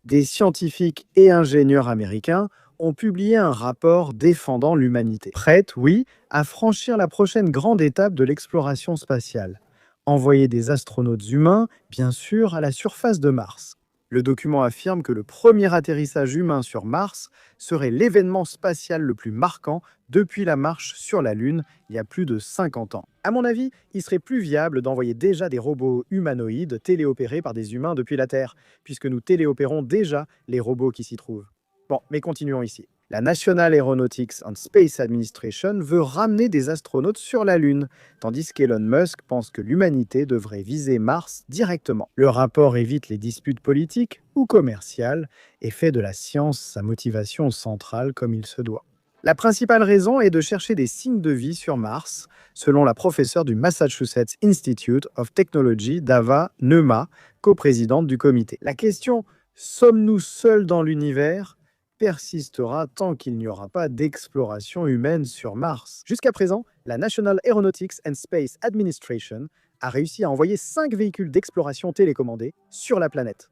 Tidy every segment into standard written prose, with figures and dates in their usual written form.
Des scientifiques et ingénieurs américains ont publié un rapport défendant l'humanité. Prête, oui, à franchir la prochaine grande étape de l'exploration spatiale. Envoyer des astronautes humains, bien sûr, à la surface de Mars. Le document affirme que le premier atterrissage humain sur Mars serait l'événement spatial le plus marquant depuis la marche sur la Lune il y a plus de 50 ans. À mon avis, il serait plus viable d'envoyer déjà des robots humanoïdes téléopérés par des humains depuis la Terre, puisque nous téléopérons déjà les robots qui s'y trouvent. Bon, mais continuons ici. La National Aeronautics and Space Administration veut ramener des astronautes sur la Lune, tandis qu'Elon Musk pense que l'humanité devrait viser Mars directement. Le rapport évite les disputes politiques ou commerciales et fait de la science sa motivation centrale comme il se doit. La principale raison est de chercher des signes de vie sur Mars, selon la professeure du Massachusetts Institute of Technology, Dava Neuma, coprésidente du comité. La question sommes-nous seuls dans l'univers persistera tant qu'il n'y aura pas d'exploration humaine sur Mars. Jusqu'à présent, la National Aeronautics and Space Administration a réussi à envoyer 5 véhicules d'exploration télécommandés sur la planète.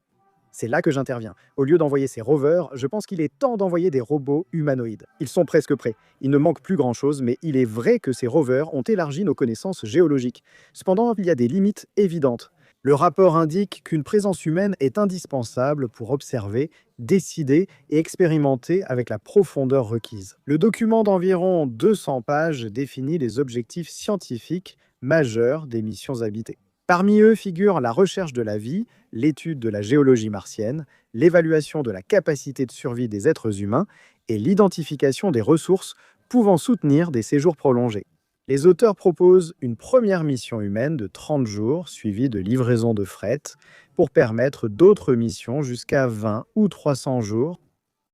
C'est là que j'interviens. Au lieu d'envoyer ces rovers, je pense qu'il est temps d'envoyer des robots humanoïdes. Ils sont presque prêts. Il ne manque plus grand-chose, mais il est vrai que ces rovers ont élargi nos connaissances géologiques. Cependant, il y a des limites évidentes. Le rapport indique qu'une présence humaine est indispensable pour observer, décider et expérimenter avec la profondeur requise. Le document d'environ 200 pages définit les objectifs scientifiques majeurs des missions habitées. Parmi eux figurent la recherche de la vie, l'étude de la géologie martienne, l'évaluation de la capacité de survie des êtres humains et l'identification des ressources pouvant soutenir des séjours prolongés. Les auteurs proposent une première mission humaine de 30 jours suivie de livraison de fret pour permettre d'autres missions jusqu'à 20 ou 300 jours